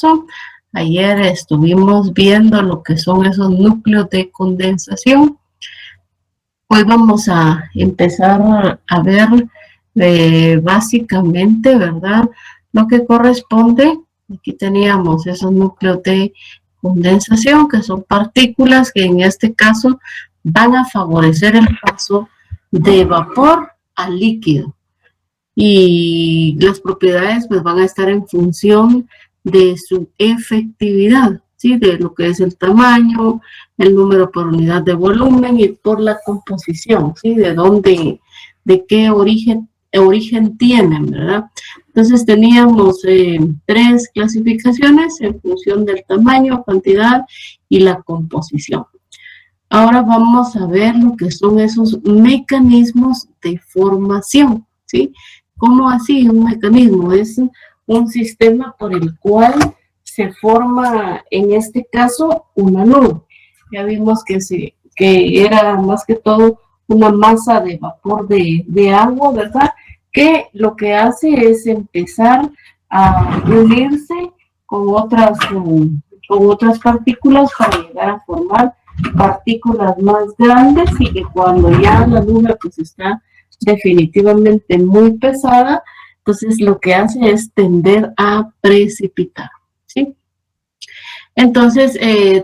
caso, ayer estuvimos viendo lo que son esos núcleos de condensación. Hoy vamos a empezar a ver básicamente, ¿verdad?, lo que corresponde. Aquí teníamos esos núcleos de condensación, que son partículas que en este caso van a favorecer el paso de vapor a líquido. Y las propiedades pues van a estar en función de su efectividad, ¿sí? De lo que es el tamaño, el número por unidad de volumen y por la composición, ¿sí? De qué origen tienen, ¿verdad? Entonces teníamos 3 clasificaciones en función del tamaño, cantidad y la composición. Ahora vamos a ver lo que son esos mecanismos de formación, ¿sí? ¿Cómo así un mecanismo? Es un sistema por el cual se forma, en este caso, una nube. Ya vimos que era más que todo una masa de vapor de agua, ¿verdad? Que lo que hace es empezar a unirse con otras partículas para llegar a formar partículas más grandes, y que cuando ya la nube pues está definitivamente muy pesada, entonces lo que hace es tender a precipitar, ¿sí? Entonces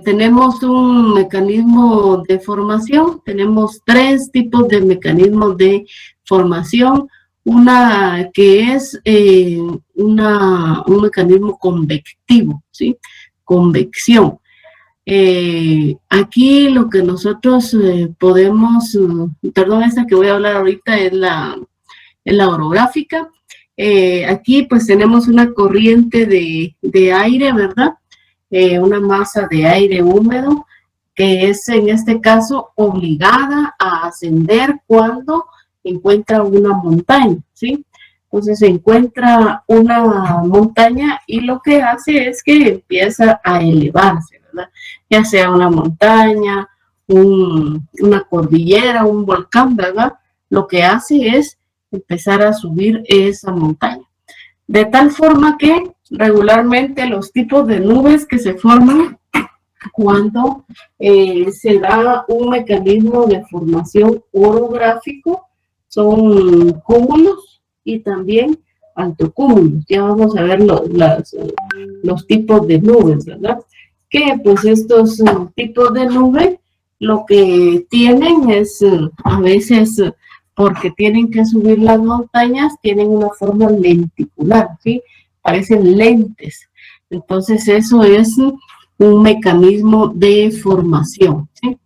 tenemos un mecanismo de formación, tenemos 3 tipos de mecanismos de formación. Una que es un mecanismo convectivo, ¿sí? Convección. Aquí lo que nosotros podemos, perdón, esta que voy a hablar ahorita es la orográfica. Aquí pues tenemos una corriente de aire, ¿verdad? Una masa de aire húmedo que es en este caso obligada a ascender cuando encuentra una montaña, ¿sí? Entonces se encuentra una montaña y lo que hace es que empieza a elevarse, ¿verdad? Ya sea una montaña, una cordillera, un volcán, ¿verdad? Lo que hace es empezar a subir esa montaña. De tal forma que regularmente los tipos de nubes que se forman cuando se da un mecanismo de formación orográfico son cúmulos y también altocúmulos. Ya vamos a ver los tipos de nubes, ¿verdad? Que pues estos tipos de nube lo que tienen es a veces porque tienen que subir las montañas, tienen una forma lenticular, ¿sí? Parecen lentes. Entonces eso es un mecanismo de formación, ¿sí?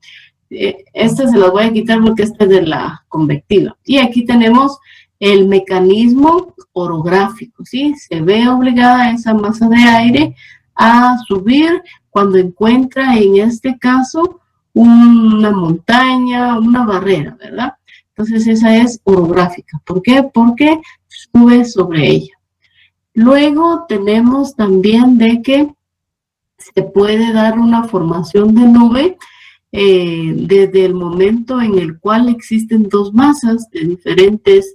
Esta se las voy a quitar porque esta es de la convectiva. Y aquí tenemos el mecanismo orográfico, ¿sí? Se ve obligada esa masa de aire a subir cuando encuentra, en este caso, una montaña, una barrera, ¿verdad? Entonces esa es orográfica. ¿Por qué? Porque sube sobre ella. Luego tenemos también de que se puede dar una formación de nube desde el momento en el cual existen 2 masas de diferentes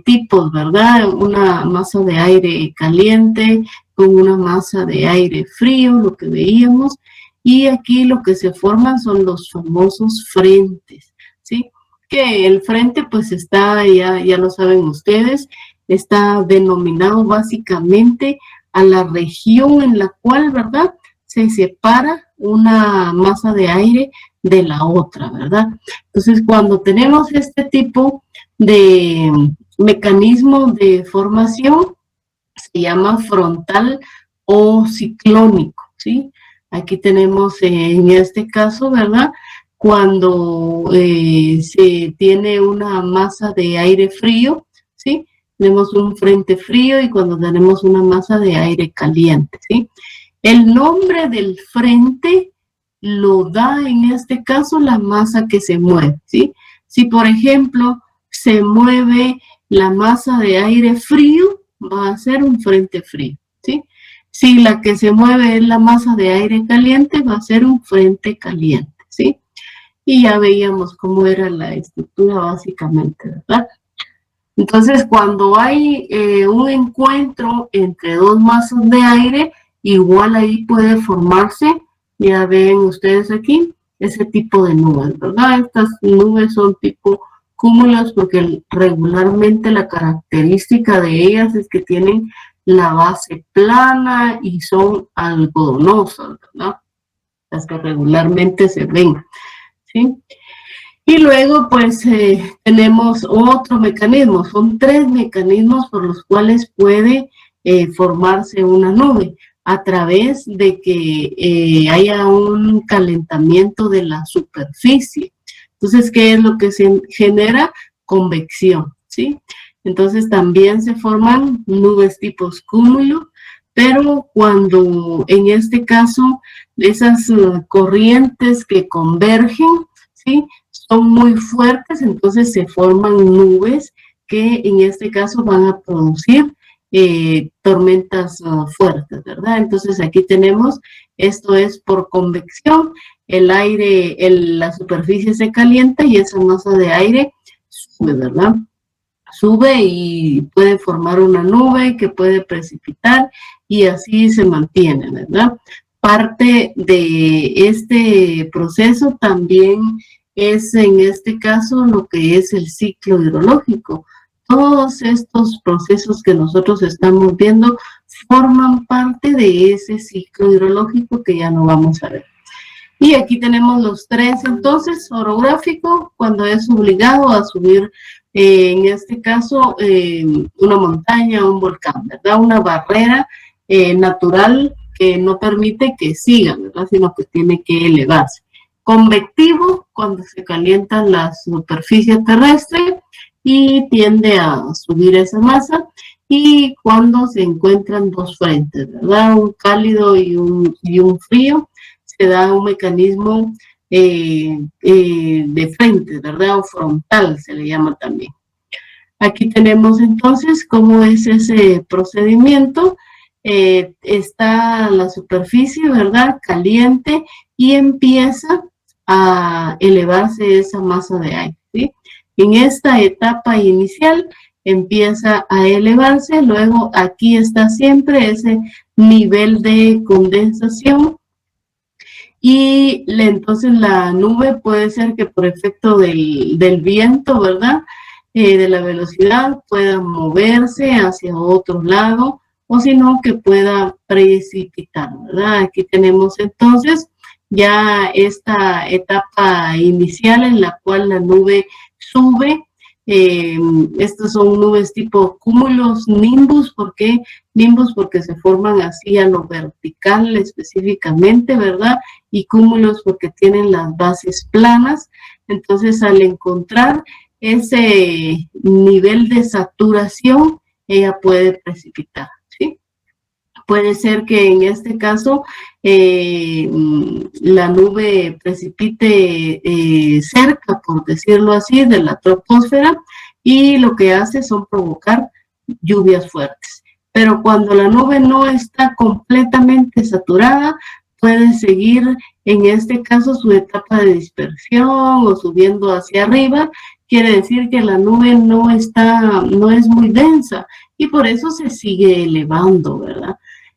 tipos, ¿verdad? Una masa de aire caliente con una masa de aire frío, lo que veíamos, y aquí lo que se forman son los famosos frentes, ¿sí? Que el frente pues está, ya lo saben ustedes, está denominado básicamente a la región en la cual, ¿verdad?, se separa una masa de aire de la otra, ¿verdad? Entonces, cuando tenemos este tipo de mecanismo de formación, se llama frontal o ciclónico, ¿sí? Aquí tenemos en este caso, ¿verdad?, cuando se tiene una masa de aire frío, ¿sí? Tenemos un frente frío, y cuando tenemos una masa de aire caliente, ¿sí? El nombre del frente lo da en este caso la masa que se mueve, ¿sí? Si por ejemplo se mueve la masa de aire frío, va a ser un frente frío, ¿sí? Si la que se mueve es la masa de aire caliente, va a ser un frente caliente, ¿sí? Y ya veíamos cómo era la estructura básicamente, ¿verdad? Entonces, cuando hay un encuentro entre 2 masas de aire, igual ahí puede formarse, ya ven ustedes aquí, ese tipo de nubes, ¿verdad? Estas nubes son tipo cúmulos porque regularmente la característica de ellas es que tienen la base plana y son algodonosas, ¿verdad? Las que regularmente se ven, ¿sí? Y luego, pues, tenemos otro mecanismo. Son 3 mecanismos por los cuales puede formarse una nube. A través de que haya un calentamiento de la superficie. Entonces, ¿qué es lo que se genera? Convección, ¿sí? Entonces, también se forman nubes tipos cúmulo, pero cuando, en este caso, esas corrientes que convergen, ¿sí?, son muy fuertes, entonces se forman nubes que en este caso van a producir tormentas fuertes, ¿verdad? Entonces aquí tenemos, esto es por convección, el aire, la superficie se calienta y esa masa de aire sube, ¿verdad? Sube y puede formar una nube que puede precipitar y así se mantiene, ¿verdad? Parte de este proceso también es en este caso lo que es el ciclo hidrológico. Todos estos procesos que nosotros estamos viendo forman parte de ese ciclo hidrológico que ya no vamos a ver. Y aquí tenemos los 3 entonces, orográfico, cuando es obligado a subir, en este caso, una montaña, un volcán, ¿verdad? Una barrera natural que no permite que siga, ¿verdad? Sino que tiene que elevarse. Convectivo, cuando se calienta la superficie terrestre y tiende a subir esa masa, y cuando se encuentran 2 frentes, ¿verdad? Un cálido y un frío, se da un mecanismo de frente, ¿verdad? O frontal se le llama también. Aquí tenemos entonces cómo es ese procedimiento. Está la superficie, ¿verdad? Caliente y empieza a elevarse esa masa de aire, ¿sí? En esta etapa inicial empieza a elevarse, luego aquí está siempre ese nivel de condensación y entonces la nube puede ser que por efecto del viento, ¿verdad? De la velocidad pueda moverse hacia otro lado o si no que pueda precipitar, ¿verdad? Aquí tenemos entonces ya esta etapa inicial en la cual la nube sube. Estas son nubes tipo cúmulos, nimbus. ¿Por qué nimbus? Porque se forman así a lo vertical específicamente, ¿verdad? Y cúmulos porque tienen las bases planas. Entonces, al encontrar ese nivel de saturación, ella puede precipitar, ¿sí? Puede ser que en este caso la nube precipite cerca, por decirlo así, de la troposfera y lo que hace son provocar lluvias fuertes. Pero cuando la nube no está completamente saturada, puede seguir en este caso su etapa de dispersión o subiendo hacia arriba. Quiere decir que la nube no es muy densa y por eso se sigue elevando, ¿verdad?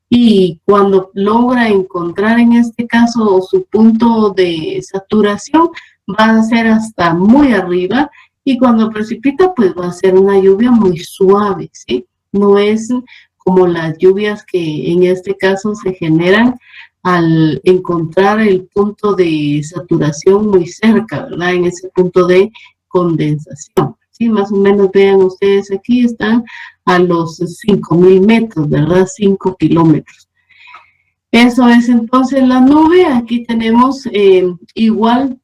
Y cuando logra encontrar en este caso su punto de saturación, va a ser hasta muy arriba y cuando precipita pues va a ser una lluvia muy suave, ¿sí? No es como las lluvias que en este caso se generan al encontrar el punto de saturación muy cerca, ¿verdad? En ese punto de condensación. Sí, más o menos vean ustedes aquí están a los 5.000 metros, ¿verdad? 5 kilómetros. Eso es entonces la nube. Aquí tenemos igual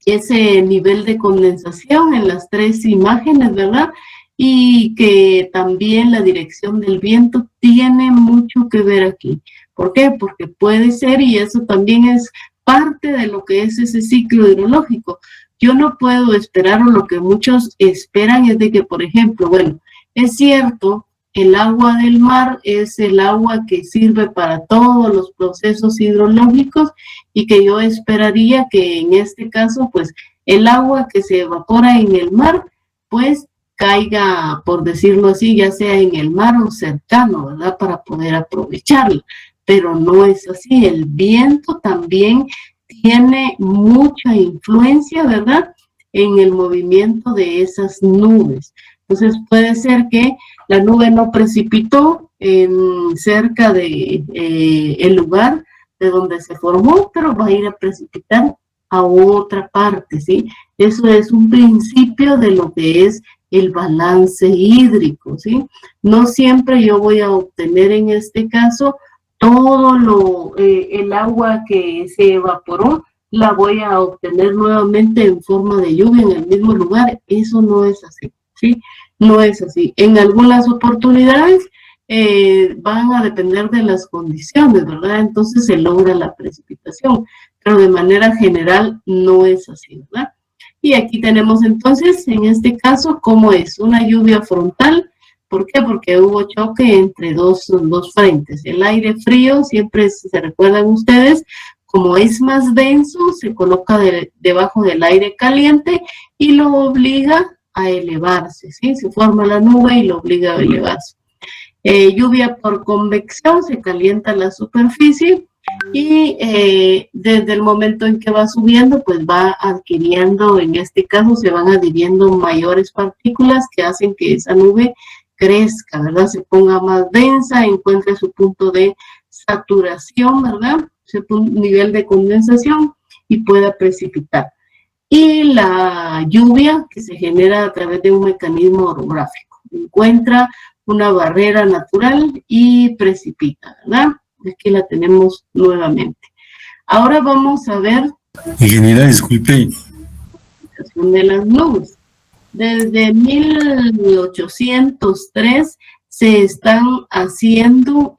ese nivel de condensación en las 3 imágenes, ¿verdad? Y que también la dirección del viento tiene mucho que ver aquí. ¿Por qué? Porque puede ser, y eso también es parte de lo que es ese ciclo hidrológico. Yo no puedo esperar, o lo que muchos esperan es de que, por ejemplo, bueno, es cierto, el agua del mar es el agua que sirve para todos los procesos hidrológicos y que yo esperaría que en este caso, pues, el agua que se evapora en el mar, pues, caiga, por decirlo así, ya sea en el mar o cercano, ¿verdad? Para poder aprovecharla. pero no es así. El viento también tiene mucha influencia, ¿verdad?, en el movimiento de esas nubes. Entonces puede ser que la nube no precipitó cerca de el lugar de donde se formó, pero va a ir a precipitar a otra parte, ¿sí? Eso es un principio de lo que es el balance hídrico, ¿sí? No siempre yo voy a obtener en este caso todo el agua que se evaporó, la voy a obtener nuevamente en forma de lluvia en el mismo lugar. Eso no es así, ¿sí? No es así. En algunas oportunidades van a depender de las condiciones, ¿verdad? Entonces se logra la precipitación, pero de manera general no es así, ¿verdad? Y aquí tenemos entonces, en este caso, cómo es una lluvia frontal. ¿Por qué? Porque hubo choque entre dos frentes. El aire frío, siempre se recuerdan ustedes, como es más denso, se coloca debajo del aire caliente y lo obliga a elevarse, ¿sí? Se forma la nube y lo obliga a elevarse. Lluvia por convección, se calienta la superficie y desde el momento en que va subiendo, pues va adquiriendo, en este caso se van adhiriendo mayores partículas que hacen que esa nube crezca, ¿verdad? Se ponga más densa, encuentre su punto de saturación, ¿verdad? Ese nivel de condensación y pueda precipitar. Y la lluvia que se genera a través de un mecanismo orográfico. Encuentra una barrera natural y precipita, ¿verdad? Aquí la tenemos nuevamente. Ahora vamos a ver. Ingeniera, disculpe. De las nubes. Desde 1803 se están haciendo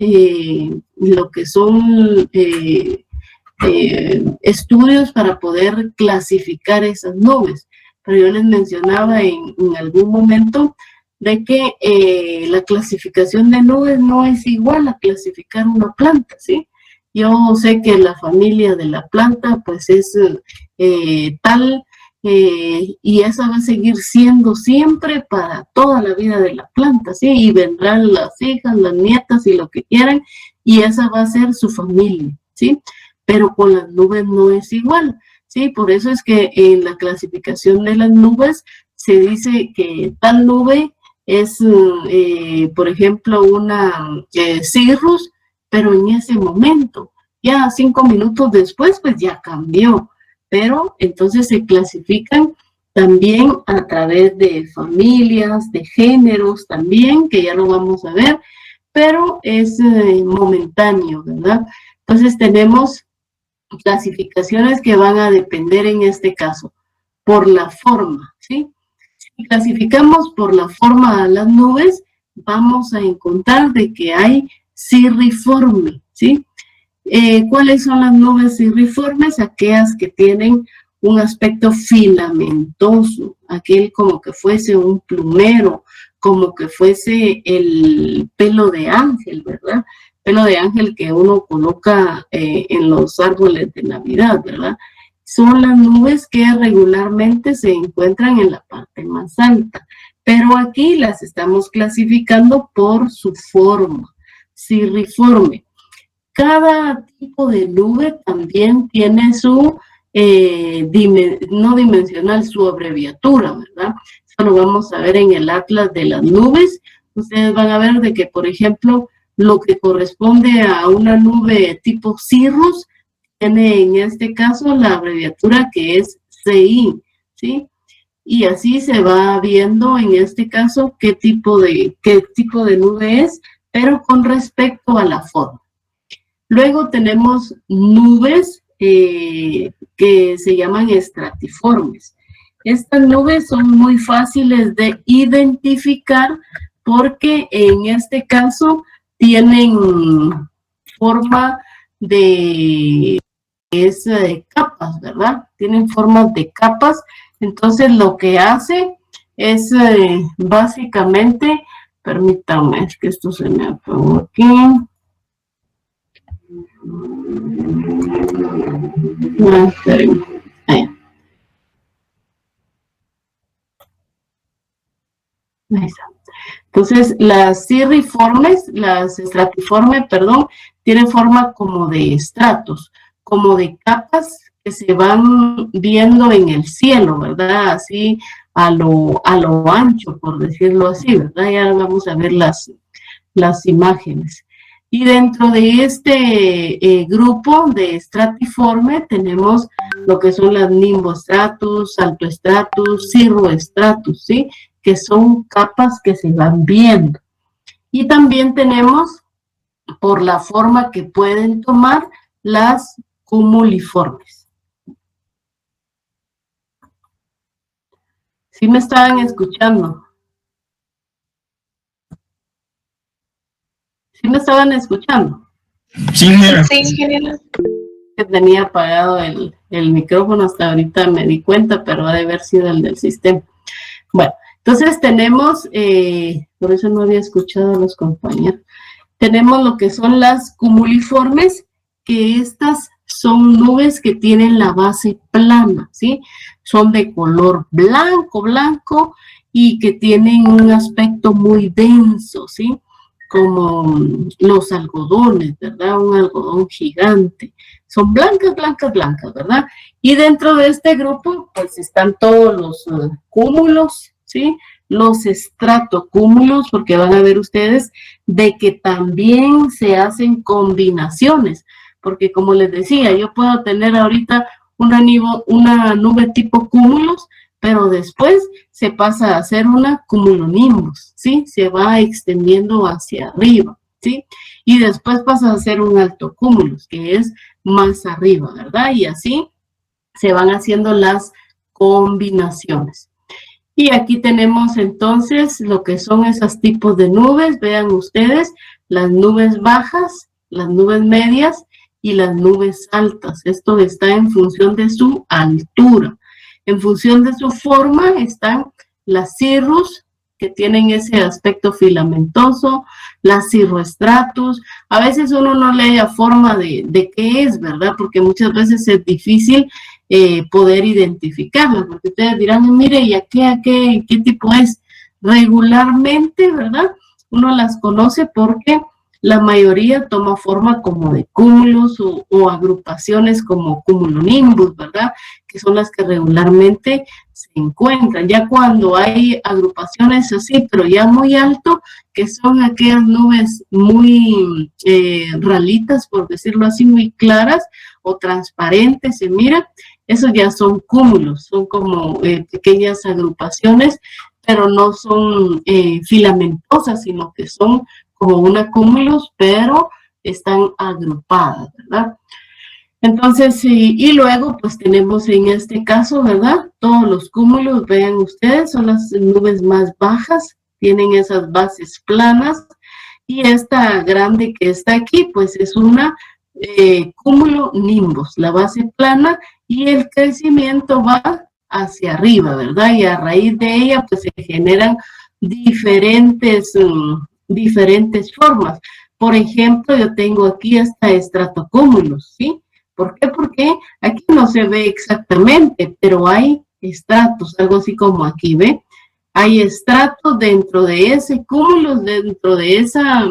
lo que son estudios para poder clasificar esas nubes. Pero yo les mencionaba en algún momento de que la clasificación de nubes no es igual a clasificar una planta, ¿sí? Yo sé que la familia de la planta pues es tal y esa va a seguir siendo siempre para toda la vida de la planta, ¿sí? Y vendrán las hijas, las nietas y lo que quieran y esa va a ser su familia, ¿sí? Pero con las nubes no es igual, ¿sí? Por eso es que en la clasificación de las nubes se dice que tal nube es, por ejemplo, una cirrus, pero en ese momento, ya 5 minutos después, pues ya cambió. Pero entonces se clasifican también a través de familias, de géneros también, que ya lo vamos a ver, pero es momentáneo, ¿verdad? Entonces tenemos clasificaciones que van a depender en este caso por la forma, ¿sí? Si clasificamos por la forma de las nubes, vamos a encontrar de que hay cirriforme, ¿sí? ¿Cuáles son las nubes cirriformes? Aquellas que tienen un aspecto filamentoso, aquel como que fuese un plumero, como que fuese el pelo de ángel, ¿verdad? Pelo de ángel que uno coloca en los árboles de Navidad, ¿verdad? Son las nubes que regularmente se encuentran en la parte más alta, pero aquí las estamos clasificando por su forma, cirriforme. Cada tipo de nube también tiene su, no dimensional, su abreviatura, ¿verdad? Eso lo vamos a ver en el atlas de las nubes. Ustedes van a ver de que, por ejemplo, lo que corresponde a una nube tipo cirrus tiene en este caso la abreviatura que es CI, ¿sí? Y así se va viendo en este caso qué tipo de nube es, pero con respecto a la forma. Luego tenemos nubes que se llaman estratiformes. Estas nubes son muy fáciles de identificar porque en este caso tienen forma de capas, ¿verdad? Tienen formas de capas. Entonces lo que hace es básicamente, permítanme, es que esto se me apagó aquí. Entonces, las cirriformes, las estratiformes, perdón, tiene forma como de estratos, como de capas que se van viendo en el cielo, ¿verdad? Así a lo ancho, por decirlo así, ¿verdad? Ya vamos a ver las imágenes. Y dentro de este grupo de estratiforme tenemos lo que son las nimbostratus, altoestratus, cirroestratus, ¿sí? Que son capas que se van viendo. Y también tenemos, por la forma que pueden tomar, las cumuliformes. ¿Sí me estaban escuchando? ¿Sí me estaban escuchando? Sí, ingeniero. Que tenía apagado el micrófono, hasta ahorita me di cuenta, pero ha de haber sido el del sistema. Bueno, entonces tenemos, por eso no había escuchado a los compañeros, tenemos lo que son las cumuliformes, que estas son nubes que tienen la base plana, ¿sí? Son de color blanco, y que tienen un aspecto muy denso, ¿sí? Como los algodones, ¿verdad? Un algodón gigante. Son blancas, ¿verdad? Y dentro de este grupo, pues están todos los cúmulos, ¿sí? Los estratocúmulos, porque van a ver ustedes de que también se hacen combinaciones, porque como les decía, yo puedo tener ahorita una nube tipo cúmulos, pero después se pasa a hacer una cumulonimbus, ¿sí? Se va extendiendo hacia arriba, ¿sí? Y después pasa a ser un altocúmulus, que es más arriba, ¿verdad? Y así se van haciendo las combinaciones. Y aquí tenemos entonces lo que son esos tipos de nubes. Vean ustedes, las nubes bajas, las nubes medias y las nubes altas. Esto está en función de su altura. En función de su forma están las cirrus, que tienen ese aspecto filamentoso, las cirroestratus. A veces uno no le da forma de qué es, ¿verdad? Porque muchas veces es difícil poder identificarlas, porque ustedes dirán, mire, ¿y a qué tipo es? Regularmente, ¿verdad? Uno las conoce porque la mayoría toma forma como de cúmulos o agrupaciones como cumulonimbus, ¿verdad? Que son las que regularmente se encuentran. Ya cuando hay agrupaciones así, pero ya muy alto, que son aquellas nubes muy ralitas, por decirlo así, muy claras o transparentes, se mira, esos ya son cúmulos, son como pequeñas agrupaciones, pero no son filamentosas, sino que son como una cúmulos, pero están agrupadas, ¿verdad? Entonces, y luego, pues tenemos en este caso, ¿verdad? Todos los cúmulos, vean ustedes, son las nubes más bajas, tienen esas bases planas, y esta grande que está aquí, pues es una cúmulo nimbus, la base plana, y el crecimiento va hacia arriba, ¿verdad? Y a raíz de ella, pues se generan diferentes formas. Por ejemplo, yo tengo aquí hasta estratocúmulos, ¿sí? ¿Por qué? Porque aquí no se ve exactamente, pero hay estratos, algo así como aquí, ¿ve? Hay estratos dentro de ese cúmulo, dentro de esa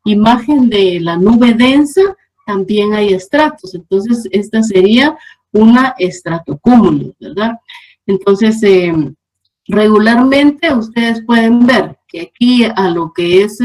imagen de la nube densa, también hay estratos. Entonces, esta sería una estratocúmulo, ¿verdad? Entonces, regularmente ustedes pueden ver que aquí a lo que es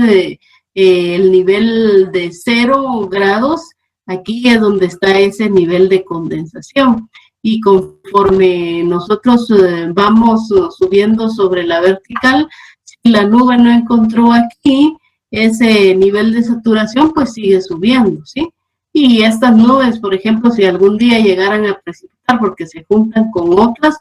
el nivel de 0 grados, aquí es donde está ese nivel de condensación. Y conforme nosotros vamos subiendo sobre la vertical, si la nube no encontró aquí ese nivel de saturación, pues sigue subiendo, ¿sí? Y estas nubes, por ejemplo, si algún día llegaran a precipitar porque se juntan con otras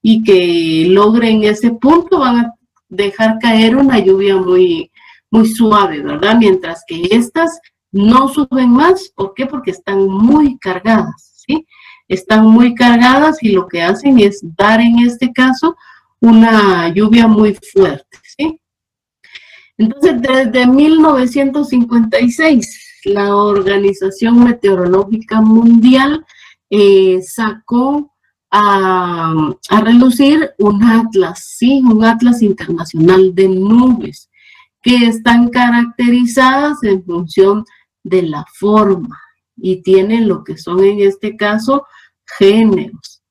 y que logren ese punto, van a dejar caer una lluvia muy, muy suave, ¿verdad? Mientras que estas no suben más. ¿Por qué? Porque están muy cargadas, ¿sí? Están muy cargadas y lo que hacen es dar, en este caso, una lluvia muy fuerte, ¿sí? Entonces, desde 1956, la Organización Meteorológica Mundial sacó a relucir un atlas, ¿sí? Un atlas internacional de nubes que están caracterizadas en función de la forma y tienen lo que son en este caso géneros.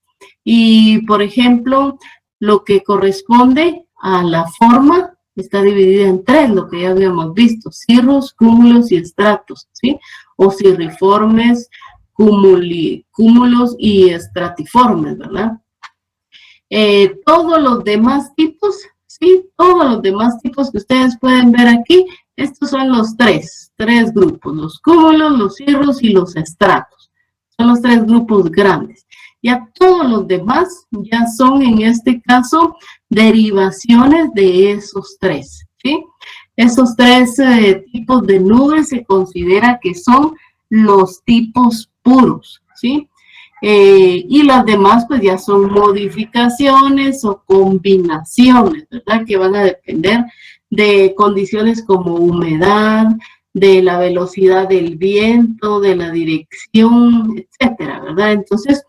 Y por ejemplo, lo que corresponde a la forma está dividida en tres, lo que ya habíamos visto: cirros, cúmulos y estratos, ¿sí? O cirriformes, cúmulos y estratiformes, ¿verdad? Todos los demás tipos, ¿sí? Todos los demás tipos que ustedes pueden ver aquí, estos son los tres grupos: los cúmulos, los cirros y los estratos. Son los tres grupos grandes. Ya todos los demás ya son, en este caso, derivaciones de esos tres, ¿sí? Esos tres tipos de nubes se considera que son los tipos puros, ¿sí? Y las demás pues ya son modificaciones o combinaciones, ¿verdad? Que van a depender de condiciones como humedad, de la velocidad del viento, de la dirección, etcétera, ¿verdad? Entonces,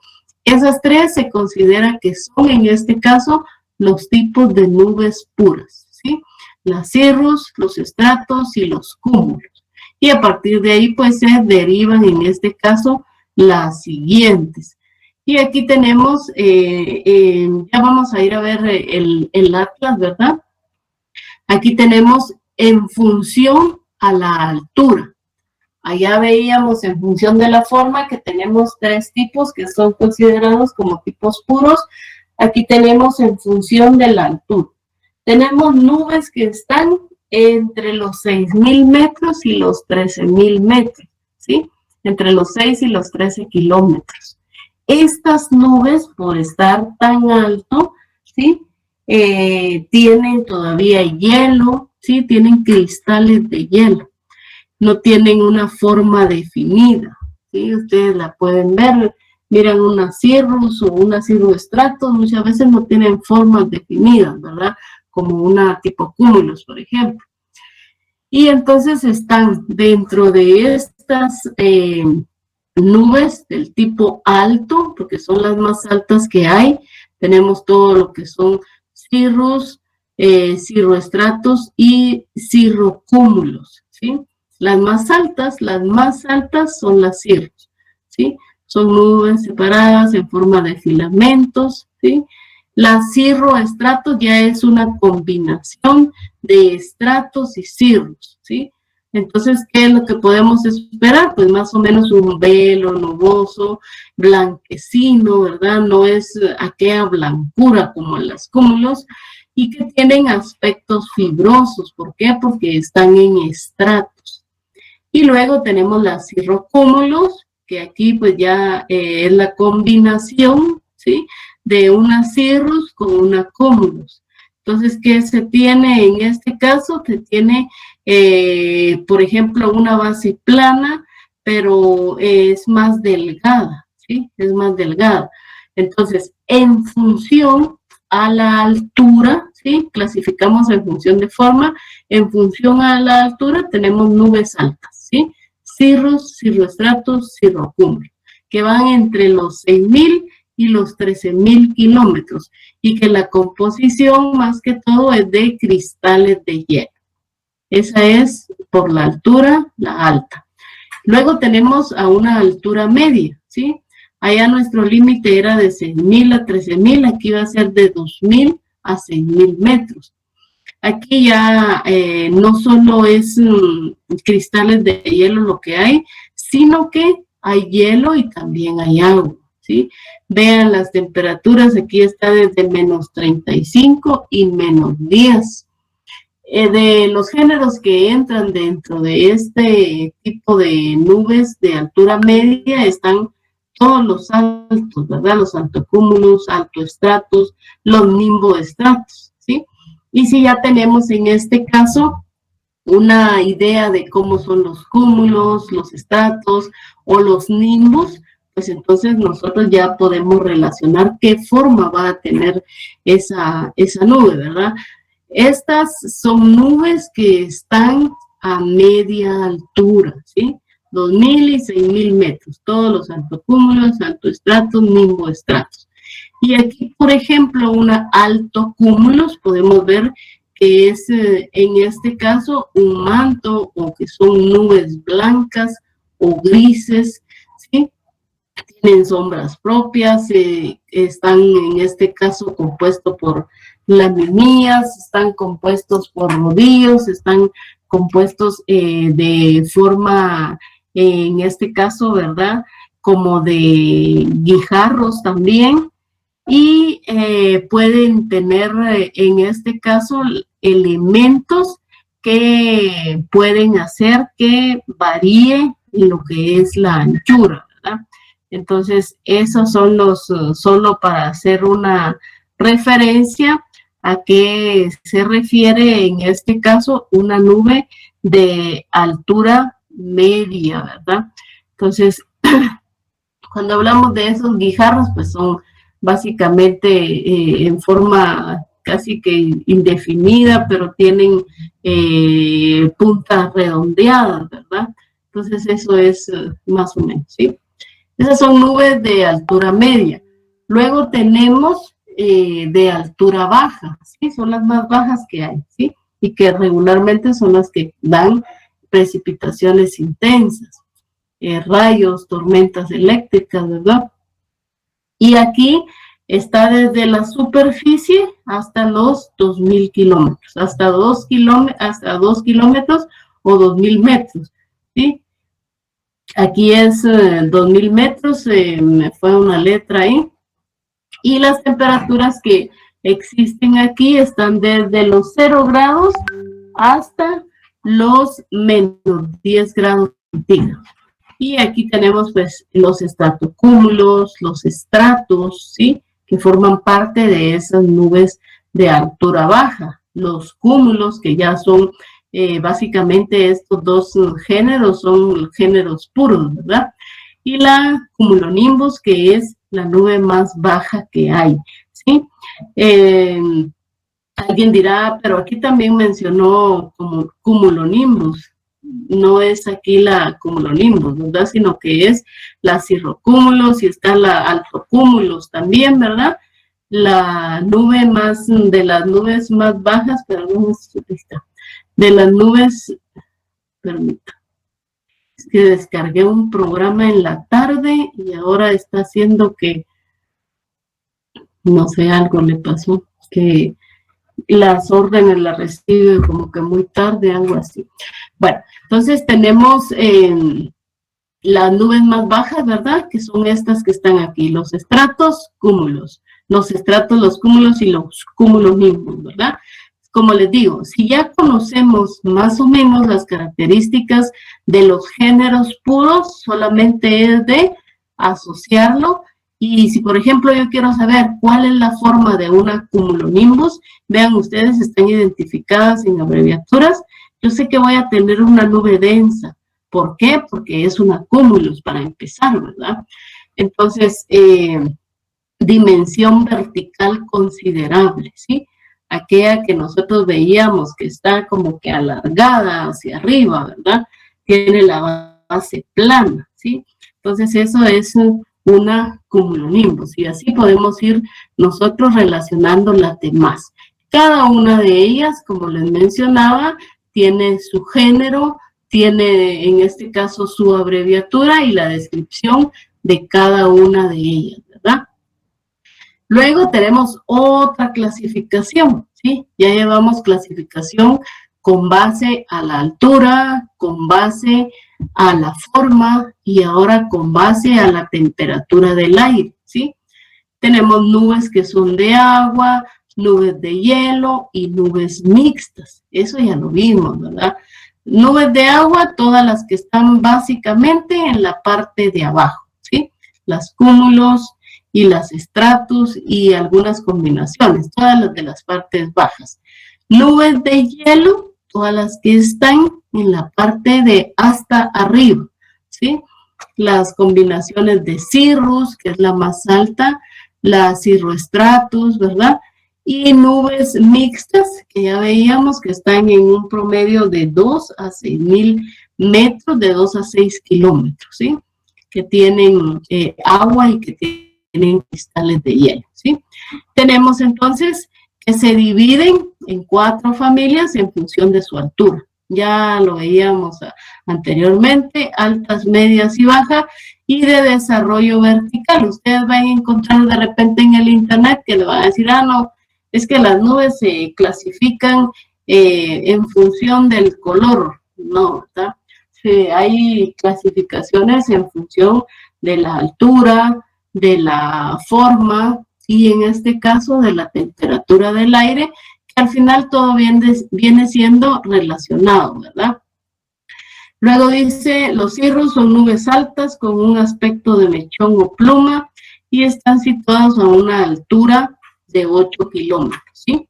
esas tres se considera que son, en este caso, los tipos de nubes puras, ¿sí? Las cirrus, los estratos y los cúmulos. Y a partir de ahí, pues, se derivan, en este caso, las siguientes. Y aquí tenemos, ya vamos a ir a ver el atlas, ¿verdad? Aquí tenemos en función a la altura. Allá veíamos en función de la forma que tenemos tres tipos que son considerados como tipos puros. Aquí tenemos en función de la altura. Tenemos nubes que están entre los 6.000 metros y los 13.000 metros, ¿sí? Entre los 6 y los 13 kilómetros. Estas nubes, por estar tan alto, ¿sí? Tienen todavía hielo, ¿sí? Tienen cristales de hielo. No tienen una forma definida, ¿sí? Ustedes la pueden ver, miran una cirrus o una cirroestratos, muchas veces no tienen formas definidas, ¿verdad? Como una tipo cúmulos, por ejemplo. Y entonces están dentro de estas nubes del tipo alto, porque son las más altas que hay. Tenemos todo lo que son cirrus, cirroestratos y cirrocúmulos, ¿sí? Las más altas son las cirrus, ¿sí? Son nubes separadas en forma de filamentos, ¿sí? Las cirroestratos ya es una combinación de estratos y cirrus, ¿sí? Entonces, ¿qué es lo que podemos esperar? Pues más o menos un velo nuboso, blanquecino, ¿verdad? No es aquella blancura como en las cúmulos, y que tienen aspectos fibrosos. ¿Por qué? Porque están en estratos. Y luego tenemos las cirrocúmulos, que aquí pues ya es la combinación, ¿sí? De una cirrus con una cúmulos. Entonces, ¿qué se tiene en este caso? Se tiene, por ejemplo, una base plana, pero es más delgada, ¿sí? Es más delgada. Entonces, en función a la altura, ¿sí? Clasificamos en función de forma. En función a la altura tenemos nubes altas, ¿sí? Cirrus, cirroestratos, cirrocúmulos, que van entre los 6.000 y los 13.000 kilómetros, y que la composición más que todo es de cristales de hielo. Esa es por la altura, la alta. Luego tenemos a una altura media, ¿sí? Allá nuestro límite era de 6.000 a 13.000, aquí va a ser de 2.000 a 6.000 metros. Aquí ya no solo es cristales de hielo lo que hay, sino que hay hielo y también hay agua, ¿sí? Vean las temperaturas, aquí está desde menos 35 y menos 10. De los géneros que entran dentro de este tipo de nubes de altura media están todos los altos, ¿verdad? Los altocúmulos, altoestratos, los nimboestratos, ¿sí? Y si ya tenemos en este caso una idea de cómo son los cúmulos, los estratos o los nimbos, pues entonces nosotros ya podemos relacionar qué forma va a tener esa nube, ¿verdad? Estas son nubes que están a media altura, ¿sí? 2.000 y 6.000 metros, todos los altocúmulos, altoestratos, nimboestratos. Y aquí, por ejemplo, una altocúmulos, podemos ver que es en este caso un manto o que son nubes blancas o grises, ¿sí? Tienen sombras propias, están en este caso compuestos por laminillas, están compuestos por rodillos, están compuestos de forma, en este caso, ¿verdad? Como de guijarros también, y pueden tener en este caso elementos que pueden hacer que varíe lo que es la anchura, ¿verdad? Entonces, esos son los, solo para hacer una referencia a qué se refiere en este caso una nube de altura media, ¿verdad? Entonces, cuando hablamos de esos guijarros, pues son básicamente en forma casi que indefinida, pero tienen puntas redondeadas, ¿verdad? Entonces eso es más o menos, ¿sí? Esas son nubes de altura media. Luego tenemos de altura baja, ¿sí? Son las más bajas que hay, ¿sí? Y que regularmente son las que dan precipitaciones intensas, rayos, tormentas eléctricas, ¿verdad? Y aquí está desde la superficie hasta los 2.000 kilómetros, hasta 2 kilómetros o 2.000 metros, ¿sí? Aquí es 2.000 metros, me fue una letra ahí. Y las temperaturas que existen aquí están desde los 0 grados hasta los menos 10 grados centígrados. Y aquí tenemos pues los estratocúmulos, los estratos, ¿sí? Que forman parte de esas nubes de altura baja. Los cúmulos, que ya son básicamente estos dos géneros, son géneros puros, ¿verdad? Y la cumulonimbus, que es la nube más baja que hay, ¿sí? Alguien dirá, pero aquí también mencionó como cumulonimbus. No es aquí la cumulonimbus, ¿verdad? Sino que es la cirrocúmulos y está la alfocúmulos también, ¿verdad? La nube más, de las nubes más bajas, pero no está. De las nubes, permítame, es que descargué un programa en la tarde y ahora está haciendo que, no sé, algo le pasó, que las órdenes las recibe como que muy tarde, algo así. Bueno, entonces tenemos las nubes más bajas, ¿verdad? Que son estas que están aquí, los estratos, cúmulos. Los estratos, los cúmulos y los cúmulos mismos, ¿verdad? Como les digo, si ya conocemos más o menos las características de los géneros puros, solamente es de asociarlo. Y si, por ejemplo, yo quiero saber cuál es la forma de una cumulonimbus, vean ustedes, están identificadas en abreviaturas. Yo sé que voy a tener una nube densa. ¿Por qué? Porque es una cúmulus, para empezar, ¿verdad? Entonces, dimensión vertical considerable, ¿sí? Aquella que nosotros veíamos que está como que alargada hacia arriba, ¿verdad? Tiene la base plana, ¿sí? Entonces, eso es una cumulonimbus, y así podemos ir nosotros relacionando las demás. Cada una de ellas, como les mencionaba, tiene su género, tiene en este caso su abreviatura y la descripción de cada una de ellas, ¿verdad? Luego tenemos otra clasificación, ¿sí? Ya llevamos clasificación con base a la altura, con base a la forma y ahora con base a la temperatura del aire, ¿sí? Tenemos nubes que son de agua, nubes de hielo y nubes mixtas. Eso ya lo vimos, ¿verdad? Nubes de agua, todas las que están básicamente en la parte de abajo, ¿sí? Las cúmulos y las estratos y algunas combinaciones, todas las de las partes bajas. Nubes de hielo, todas las que están en la parte de hasta arriba, ¿sí? Las combinaciones de cirrus, que es la más alta, la cirroestratus, ¿verdad? Y nubes mixtas, que ya veíamos que están en un promedio de 2 a 6.000 metros, de 2 a 6 kilómetros, ¿sí? Que tienen agua y que tienen cristales de hielo, ¿sí? Tenemos entonces que se dividen en 4 familias en función de su altura. Ya lo veíamos anteriormente, altas, medias y bajas, y de desarrollo vertical. Ustedes van a encontrar de repente en el internet que le van a decir, no, es que las nubes se clasifican en función del color. No, ¿verdad? Sí, hay clasificaciones en función de la altura, de la forma y en este caso de la temperatura del aire, que al final todo viene siendo relacionado, ¿verdad? Luego dice, los cirrus son nubes altas con un aspecto de mechón o pluma y están situados a una altura de 8 kilómetros, ¿sí?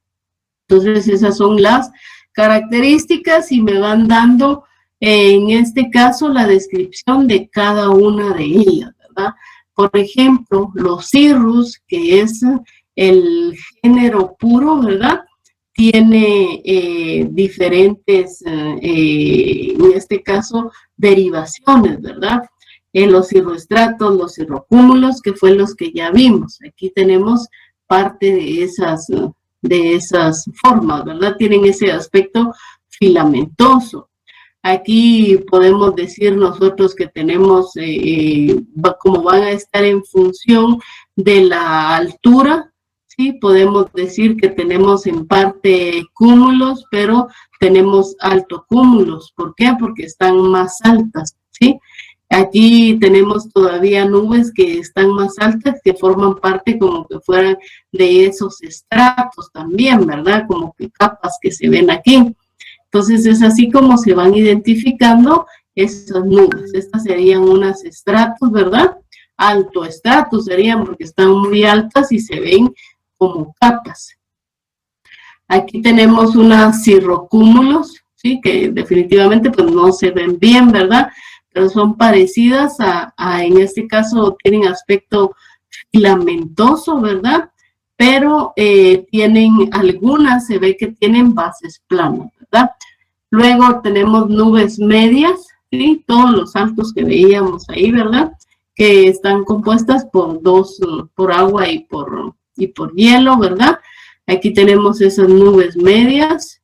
Entonces esas son las características y me van dando en este caso la descripción de cada una de ellas, ¿verdad? Por ejemplo, los cirrus, que es el género puro, ¿verdad? Tiene diferentes, en este caso, derivaciones, ¿verdad? En los cirroestratos, los cirrocúmulos, que fue los que ya vimos. Aquí tenemos parte de esas formas, ¿verdad? Tienen ese aspecto filamentoso. Aquí podemos decir nosotros que tenemos, como van a estar en función de la altura, ¿sí? Podemos decir que tenemos en parte cúmulos, pero tenemos altocúmulos. ¿Por qué? Porque están más altas, ¿sí? Aquí tenemos todavía nubes que están más altas, que forman parte como que fueran de esos estratos también, ¿verdad? Como que capas que se ven aquí. Entonces es así como se van identificando esas nubes. Estas serían unas estratos, ¿verdad? Altoestratos serían porque están muy altas y se ven como capas. Aquí tenemos unas cirrocúmulos, ¿sí? Que definitivamente pues no se ven bien, ¿verdad? Pero son parecidas en este caso tienen aspecto filamentoso, ¿verdad? Pero tienen algunas, se ve que tienen bases planas, ¿verdad? Luego tenemos nubes medias, ¿sí? Todos los altos que veíamos ahí, ¿verdad? Que están compuestas por agua y por hielo, ¿verdad? Aquí tenemos esas nubes medias.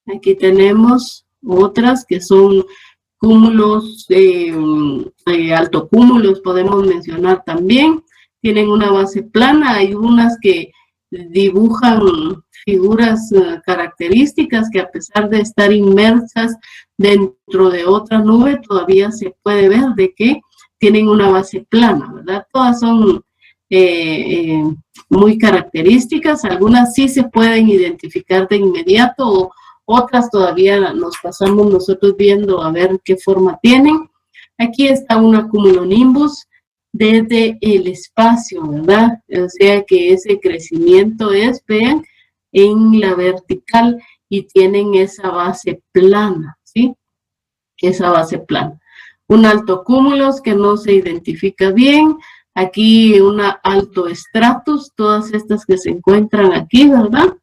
Aquí tenemos otras que son cúmulos, altocúmulos podemos mencionar también. Tienen una base plana, hay unas que dibujan figuras características que a pesar de estar inmersas dentro de otra nube, todavía se puede ver de que tienen una base plana, ¿verdad? Todas son muy características, algunas sí se pueden identificar de inmediato, otras todavía nos pasamos nosotros viendo a ver qué forma tienen. Aquí está un cumulonimbus desde el espacio, ¿verdad? O sea que ese crecimiento es, vean, en la vertical y tienen esa base plana, ¿sí? Esa base plana. Un altocúmulos que no se identifica bien. Aquí una altoestratus, todas estas que se encuentran aquí, ¿verdad?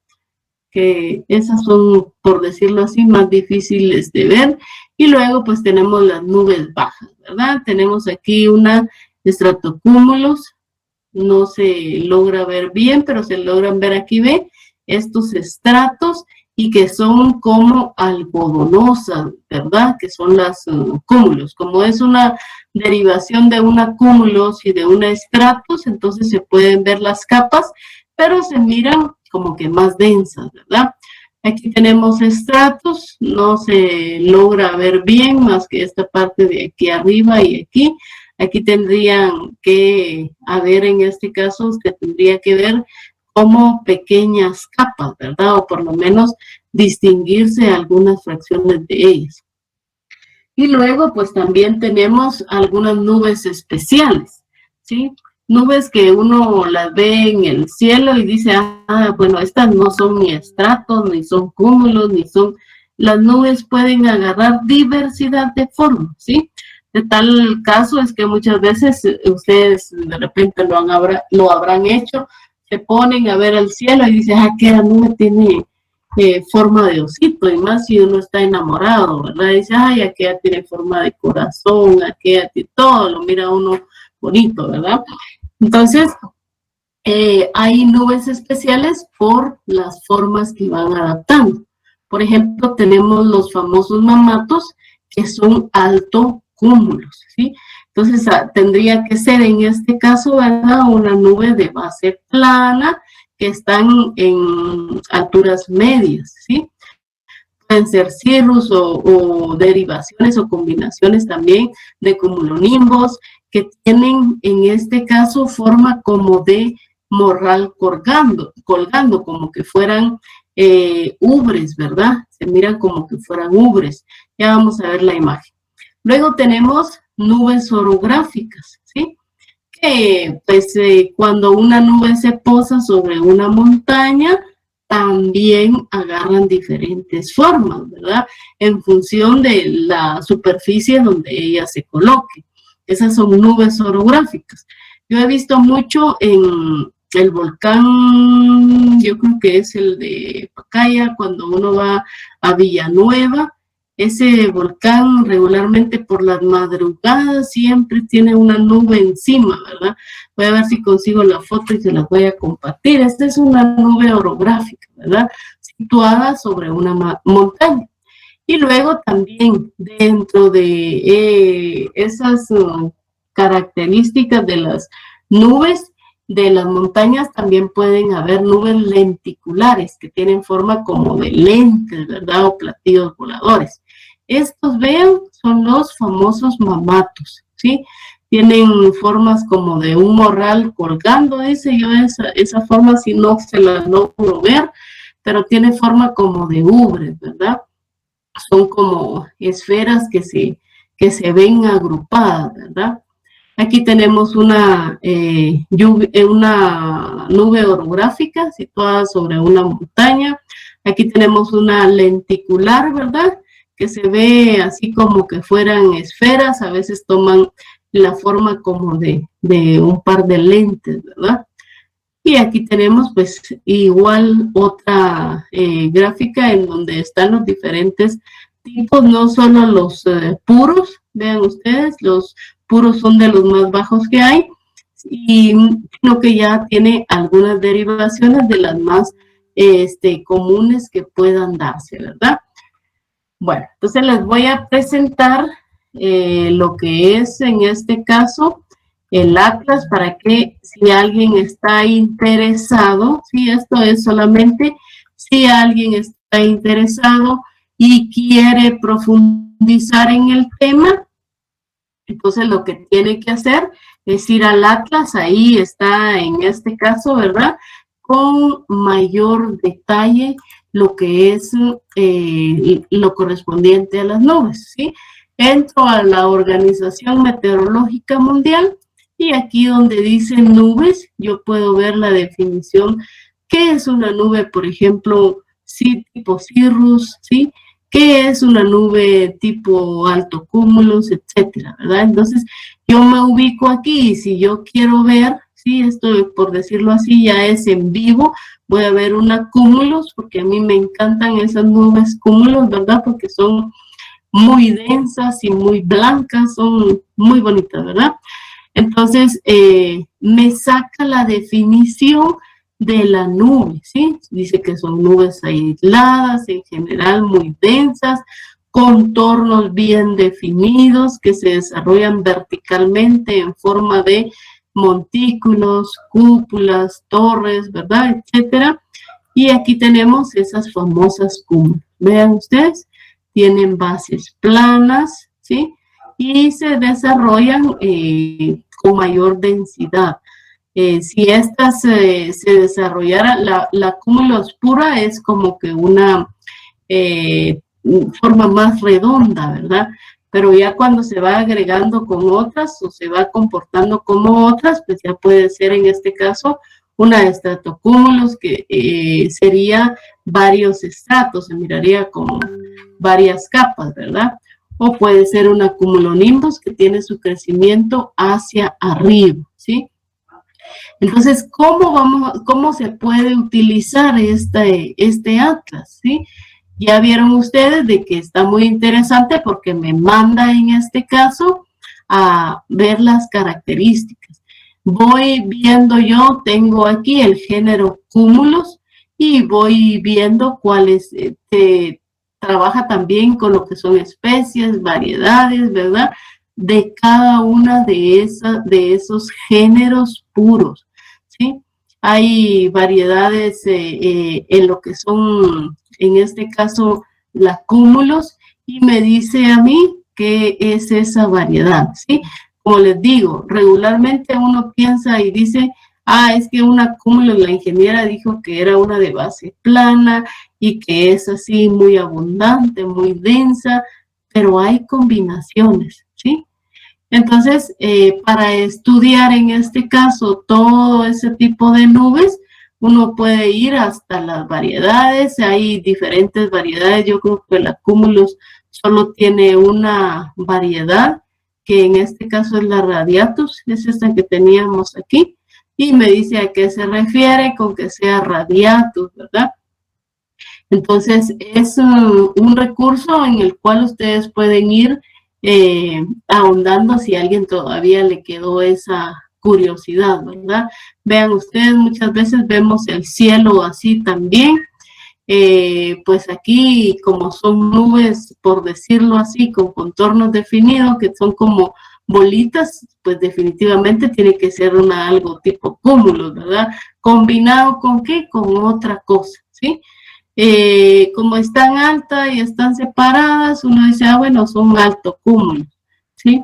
Que esas son, por decirlo así, más difíciles de ver. Y luego pues tenemos las nubes bajas, ¿verdad? Tenemos aquí una estratocúmulos, no se logra ver bien, pero se logran ver aquí, ve, estos estratos y que son como algodonosas, ¿verdad? Que son las cúmulos. Como es una derivación de una cúmulos y de una estratos, entonces se pueden ver las capas, pero se miran como que más densas, ¿verdad? Aquí tenemos estratos, no se logra ver bien más que esta parte de aquí arriba y aquí. Aquí tendrían que haber, en este caso, usted tendría que ver como pequeñas capas, ¿verdad? O por lo menos distinguirse algunas fracciones de ellas. Y luego, pues también tenemos algunas nubes especiales, ¿sí? Nubes que uno las ve en el cielo y dice, bueno, estas no son ni estratos, ni son cúmulos, ni son... Las nubes pueden agarrar diversidad de formas, ¿sí? De tal caso es que muchas veces ustedes de repente lo habrán hecho, se ponen a ver el cielo y dicen, que la nube tiene forma de osito, y más si uno está enamorado, ¿verdad? Dice, aquella tiene forma de corazón, aquella tiene todo, lo mira uno bonito, ¿verdad? Entonces, hay nubes especiales por las formas que van adaptando. Por ejemplo, tenemos los famosos mamatos, que son altocúmulos, ¿sí? Entonces, tendría que ser en este caso, ¿verdad?, una nube de base plana que están en alturas medias, ¿sí? Pueden ser cirrus o derivaciones o combinaciones también de cumulonimbos que tienen en este caso forma como de morral colgando como que fueran ubres, ¿verdad? Se miran como que fueran ubres. Ya vamos a ver la imagen. Luego tenemos nubes orográficas, ¿sí? Que pues cuando una nube se posa sobre una montaña, también agarran diferentes formas, ¿verdad? En función de la superficie donde ella se coloque. Esas son nubes orográficas. Yo he visto mucho en el volcán, yo creo que es el de Pacaya, cuando uno va a Villanueva. Ese volcán regularmente por las madrugadas siempre tiene una nube encima, ¿verdad? Voy a ver si consigo la foto y se la voy a compartir. Esta es una nube orográfica, ¿verdad? Situada sobre una montaña. Y luego también dentro de esas características de las nubes, de las montañas, también pueden haber nubes lenticulares que tienen forma como de lentes, ¿verdad? O platillos voladores. Estos, vean, son los famosos mamatos, ¿sí? Tienen formas como de un morral colgando, dice yo, esa forma si no se la logro ver, pero tiene forma como de ubres, ¿verdad? Son como esferas que se ven agrupadas, ¿verdad? Aquí tenemos una nube orográfica situada sobre una montaña. Aquí tenemos una lenticular, ¿verdad?, que se ve así como que fueran esferas. A veces toman la forma como de un par de lentes, ¿verdad? Y aquí tenemos pues igual otra gráfica en donde están los diferentes tipos, no solo los puros, vean ustedes, los puros son de los más bajos que hay, y sino que ya tiene algunas derivaciones de las más comunes que puedan darse, ¿verdad? Bueno, entonces les voy a presentar lo que es en este caso el atlas, para que si alguien está interesado, sí, esto es solamente si alguien está interesado y quiere profundizar en el tema, entonces lo que tiene que hacer es ir al atlas, ahí está en este caso, ¿verdad?, con mayor detalle lo que es lo correspondiente a las nubes, ¿sí? Entro a la Organización Meteorológica Mundial y aquí donde dice nubes, yo puedo ver la definición. ¿Qué es una nube? Por ejemplo, sí, tipo cirrus, ¿sí? ¿Qué es una nube tipo altocúmulos, etcétera, ¿verdad? Entonces, yo me ubico aquí y si yo quiero ver, sí, esto por decirlo así ya es en vivo, voy a ver una cúmulos, porque a mí me encantan esas nubes cúmulos, ¿verdad? Porque son muy densas y muy blancas, son muy bonitas, ¿verdad? Entonces, me saca la definición de la nube, ¿sí? Dice que son nubes aisladas, en general muy densas, contornos bien definidos que se desarrollan verticalmente en forma de montículos, cúpulas, torres, ¿verdad?, etcétera. Y aquí tenemos esas famosas cúmulas. Vean ustedes, tienen bases planas, ¿sí? Y se desarrollan con mayor densidad. Si estas se desarrollara, la cúmulos pura es como que una forma más redonda, ¿verdad? Pero ya cuando se va agregando con otras o se va comportando como otras, pues ya puede ser en este caso una estratocúmulos que sería varios estratos, se miraría como varias capas, ¿verdad? O puede ser una cumulonimbus que tiene su crecimiento hacia arriba, ¿sí? Entonces, ¿cómo se puede utilizar este atlas, ¿sí? Ya vieron ustedes de que está muy interesante porque me manda en este caso a ver las características. voy viendo yo, tengo aquí el género cúmulos y voy viendo cuáles trabaja también con lo que son especies, variedades, ¿verdad? De cada una de esos géneros puros, ¿sí? Hay variedades en lo que son, en este caso, las cúmulos, y me dice a mí qué es esa variedad, ¿sí? Como les digo, regularmente uno piensa y dice, es que una cúmulo, la ingeniera dijo que era una de base plana y que es así muy abundante, muy densa, pero hay combinaciones, ¿sí? Entonces, para estudiar en este caso todo ese tipo de nubes, uno puede ir hasta las variedades, hay diferentes variedades, yo creo que la cúmulos solo tiene una variedad, que en este caso es la radiatus, es esta que teníamos aquí, y me dice a qué se refiere con que sea radiatus, ¿verdad? Entonces, es un recurso en el cual ustedes pueden ir ahondando si a alguien todavía le quedó esa curiosidad, ¿verdad? Vean ustedes, muchas veces vemos el cielo así también, pues aquí como son nubes, por decirlo así, con contornos definidos, que son como bolitas, pues definitivamente tiene que ser algo tipo cúmulo, ¿verdad? ¿Combinado con qué? Con otra cosa, ¿sí? Como están altas y están separadas, uno dice, bueno, son alto cúmulo, ¿sí?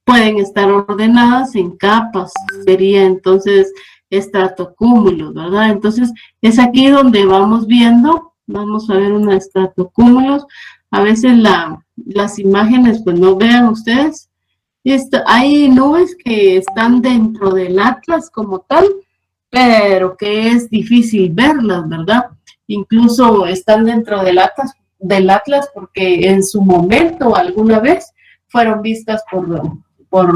Pueden estar ordenadas en capas, sería entonces estratocúmulos, ¿verdad? Entonces, es aquí donde vamos viendo, vamos a ver un estratocúmulos, a veces las imágenes, pues no vean ustedes, hay nubes que están dentro del atlas como tal, pero que es difícil verlas, ¿verdad? Incluso están dentro del Atlas porque en su momento, alguna vez, fueron vistas por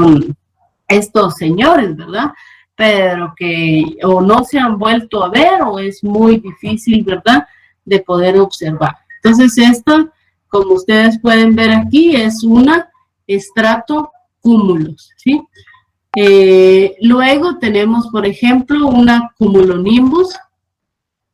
estos señores, ¿verdad? Pero que o no se han vuelto a ver o es muy difícil, ¿verdad?, de poder observar. Entonces, esta, como ustedes pueden ver aquí, es una estratocúmulos, ¿sí? Luego tenemos, por ejemplo, una cumulonimbus,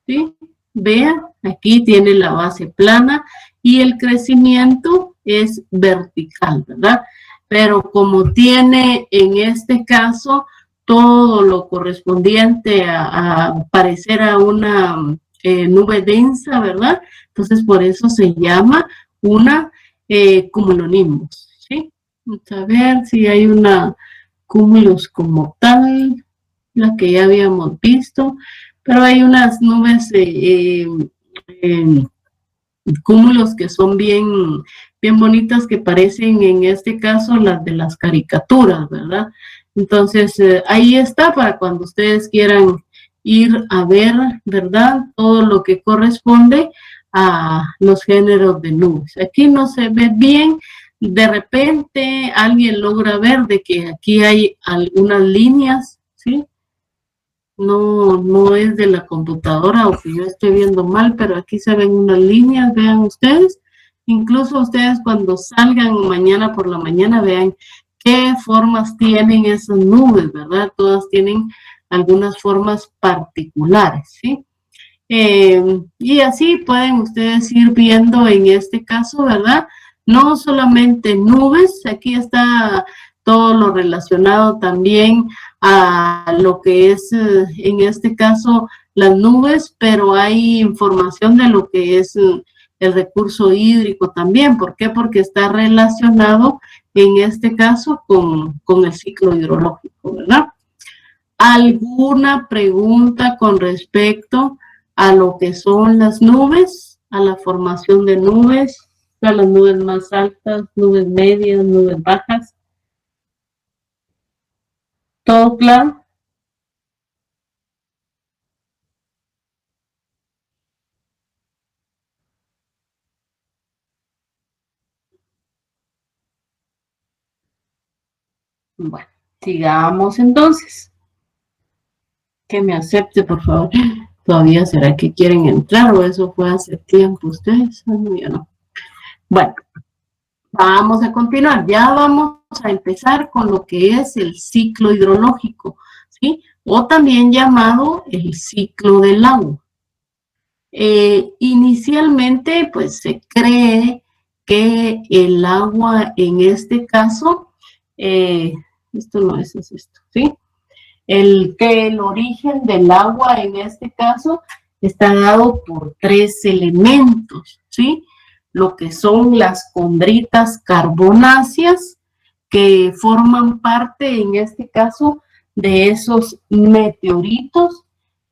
¿sí? Vean, aquí tiene la base plana y el crecimiento es vertical, ¿verdad? Pero como tiene en este caso todo lo correspondiente a parecer a una nube densa, ¿verdad? Entonces por eso se llama una cumulonimbus, ¿sí? Vamos a ver si hay una cúmulos como tal, la que ya habíamos visto, pero hay unas nubes cúmulos que son bien bonitas, que parecen en este caso las de las caricaturas, ¿verdad? Entonces, ahí está para cuando ustedes quieran ir a ver, ¿verdad?, todo lo que corresponde a los géneros de nubes. Aquí no se ve bien, de repente alguien logra ver de que aquí hay algunas líneas, ¿sí? No es de la computadora o que yo esté viendo mal, pero aquí se ven unas líneas, vean ustedes. Incluso ustedes cuando salgan mañana por la mañana, vean qué formas tienen esas nubes, ¿verdad? Todas tienen algunas formas particulares, ¿sí? Y así pueden ustedes ir viendo en este caso, ¿verdad? No solamente nubes, aquí está todo lo relacionado también a lo que es, en este caso, las nubes, pero hay información de lo que es el recurso hídrico también. ¿Por qué? Porque está relacionado, en este caso, con el ciclo hidrológico, ¿verdad? ¿Alguna pregunta con respecto a lo que son las nubes, a la formación de nubes, a las nubes más altas, nubes medias, nubes bajas? ¿Todo claro? Bueno, sigamos entonces. Que me acepte, por favor. Todavía será que quieren entrar o eso fue hace tiempo ustedes. No, ya no. Bueno, vamos a continuar. Ya vamos a empezar con lo que es el ciclo hidrológico, ¿sí? O también llamado el ciclo del agua. Inicialmente, pues se cree que el agua en este caso, esto no es esto, ¿sí? Que el origen del agua en este caso está dado por 3 elementos, ¿sí? Lo que son las condritas carbonáceas, que forman parte en este caso de esos meteoritos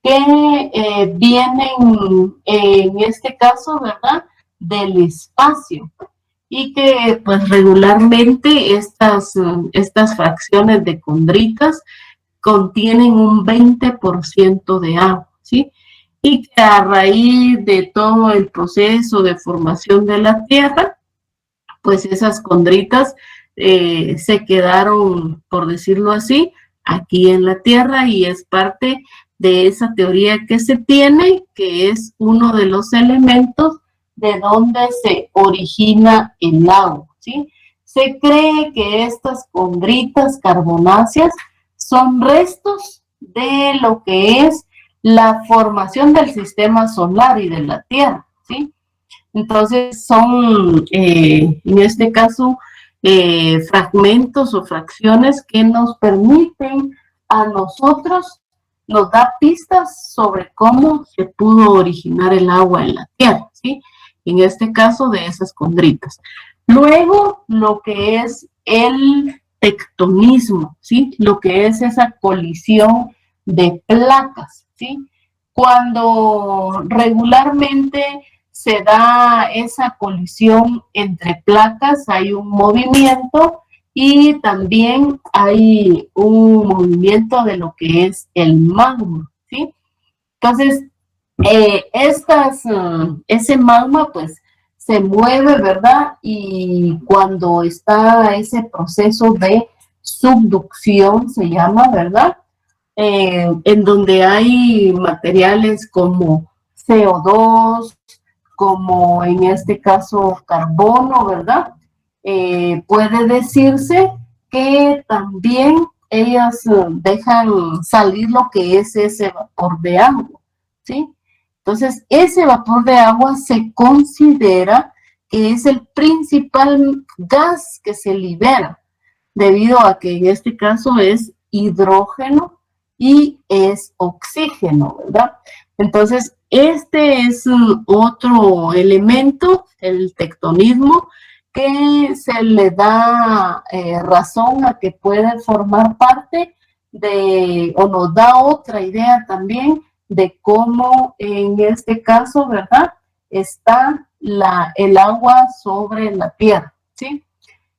que vienen en este caso, ¿verdad?, del espacio y que pues regularmente estas fracciones de condritas contienen un 20% de agua, ¿sí? Y que a raíz de todo el proceso de formación de la Tierra, pues esas condritas se quedaron, por decirlo así, aquí en la Tierra y es parte de esa teoría que se tiene, que es uno de los elementos de donde se origina el agua, ¿sí? Se cree que estas condritas carbonáceas son restos de lo que es la formación del sistema solar y de la Tierra, ¿sí? Entonces son, en este caso, fragmentos o fracciones que nos permiten a nosotros, nos da pistas sobre cómo se pudo originar el agua en la Tierra, ¿sí? En este caso de esas condritas. Luego, lo que es el tectonismo, ¿sí? Lo que es esa colisión de placas, ¿sí? Cuando regularmente se da esa colisión entre placas, hay un movimiento y también hay un movimiento de lo que es el magma, ¿sí? Entonces, ese magma pues se mueve, ¿verdad? Y cuando está ese proceso de subducción, se llama, ¿verdad? En donde hay materiales como CO2, como en este caso carbono, ¿verdad? Puede decirse que también ellas dejan salir lo que es ese vapor de agua, ¿sí? Entonces, ese vapor de agua se considera que es el principal gas que se libera, debido a que en este caso es hidrógeno y es oxígeno, ¿verdad? Entonces, este es otro elemento, el tectonismo, que se le da razón a que puede formar parte de, o nos da otra idea también de cómo en este caso, ¿verdad?, está el agua sobre la tierra, ¿sí?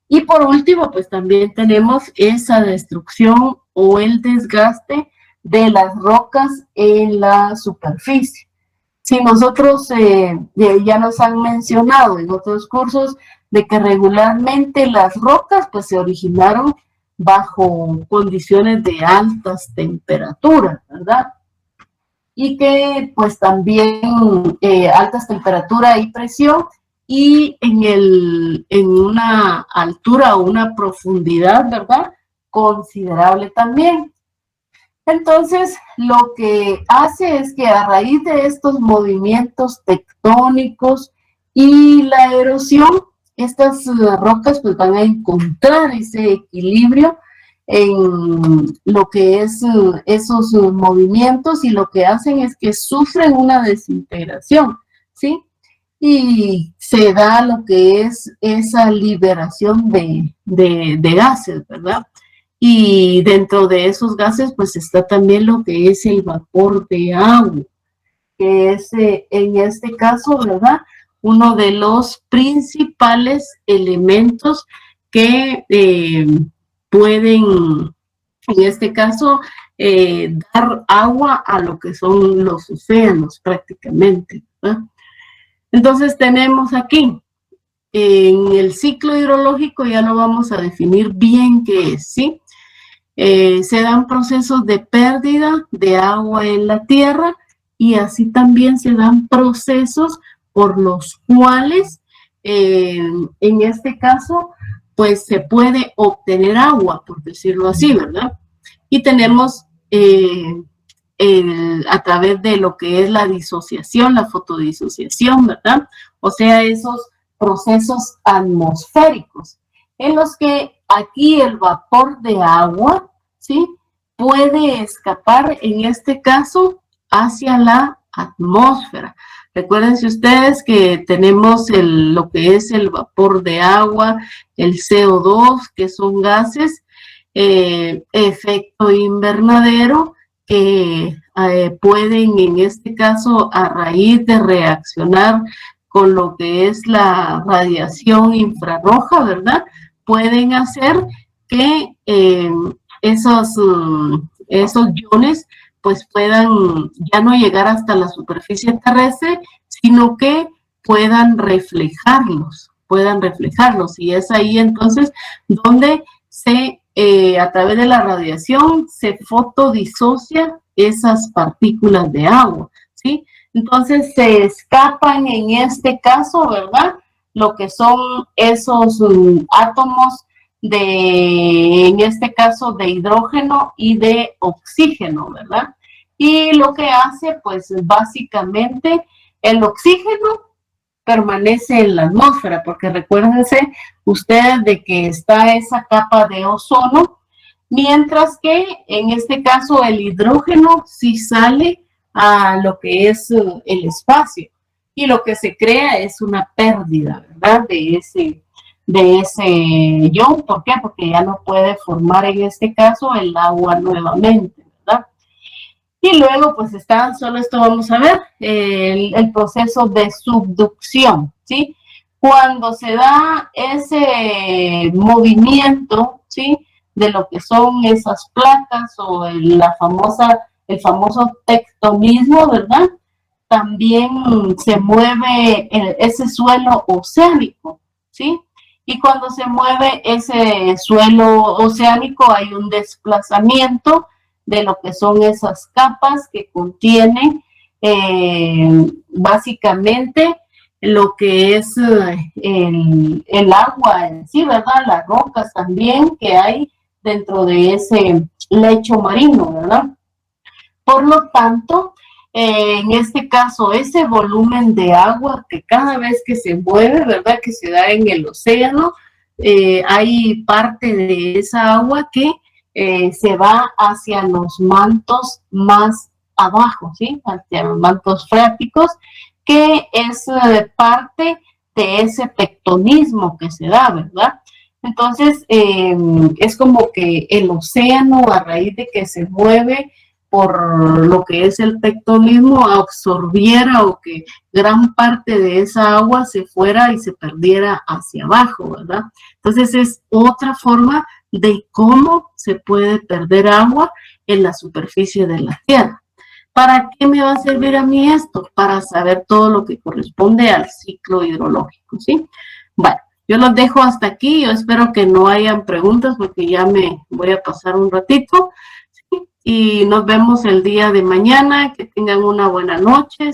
Y por último, pues también tenemos esa destrucción o el desgaste de las rocas en la superficie. Si nosotros ya nos han mencionado en otros cursos de que regularmente las rocas pues se originaron bajo condiciones de altas temperaturas, ¿verdad? Y que pues también altas temperaturas y presión y en una altura o una profundidad, ¿verdad?, considerable también. Entonces, lo que hace es que a raíz de estos movimientos tectónicos y la erosión, estas rocas pues van a encontrar ese equilibrio en lo que es esos movimientos y lo que hacen es que sufren una desintegración, ¿sí? Y se da lo que es esa liberación de gases, ¿verdad? Y dentro de esos gases, pues está también lo que es el vapor de agua, que es en este caso, ¿verdad?, uno de los principales elementos que pueden, en este caso, dar agua a lo que son los océanos prácticamente, ¿verdad? Entonces tenemos aquí, en el ciclo hidrológico ya lo vamos a definir bien qué es, ¿sí? Se dan procesos de pérdida de agua en la tierra y así también se dan procesos por los cuales, en este caso, pues se puede obtener agua, por decirlo así, ¿verdad? Y tenemos a través de lo que es la disociación, la fotodisociación, ¿verdad? O sea, esos procesos atmosféricos, en los que aquí el vapor de agua, ¿sí?, puede escapar, en este caso, hacia la atmósfera. Recuérdense ustedes que tenemos lo que es el vapor de agua, el CO2, que son gases, efecto invernadero, que pueden, en este caso, a raíz de reaccionar con lo que es la radiación infrarroja, ¿verdad?, pueden hacer que esos iones pues puedan ya no llegar hasta la superficie terrestre, sino que puedan reflejarlos, y es ahí entonces donde a través de la radiación se fotodisocia esas partículas de agua, ¿sí? Entonces se escapan en este caso, ¿verdad?, lo que son esos átomos en este caso, de hidrógeno y de oxígeno, ¿verdad? Y lo que hace, pues, básicamente, el oxígeno permanece en la atmósfera, porque recuérdense ustedes de que está esa capa de ozono, mientras que en este caso el hidrógeno sí sale a lo que es el espacio, y lo que se crea es una pérdida, ¿verdad?, de ese ion. ¿Por qué? Porque ya no puede formar en este caso el agua nuevamente, ¿verdad? Y luego pues solo esto vamos a ver, el proceso de subducción, ¿sí? Cuando se da ese movimiento, ¿sí?, de lo que son esas placas o el famoso tectonismo, ¿verdad?, también se mueve ese suelo oceánico, ¿sí? Y cuando se mueve ese suelo oceánico hay un desplazamiento de lo que son esas capas que contienen básicamente lo que es el agua en sí, ¿verdad? Las rocas también que hay dentro de ese lecho marino, ¿verdad? Por lo tanto, en este caso, ese volumen de agua que cada vez que se mueve, ¿verdad?, que se da en el océano, hay parte de esa agua que se va hacia los mantos más abajo, ¿sí?, hacia los mantos freáticos, que es parte de ese tectonismo que se da, ¿verdad? Entonces, es como que el océano, a raíz de que se mueve por lo que es el tectonismo, absorbiera o que gran parte de esa agua se fuera y se perdiera hacia abajo, ¿verdad? Entonces es otra forma de cómo se puede perder agua en la superficie de la Tierra. ¿Para qué me va a servir a mí esto? Para saber todo lo que corresponde al ciclo hidrológico, ¿sí? Bueno, yo los dejo hasta aquí. Yo espero que no hayan preguntas porque ya me voy a pasar un ratito. Y nos vemos el día de mañana. Que tengan una buena noche.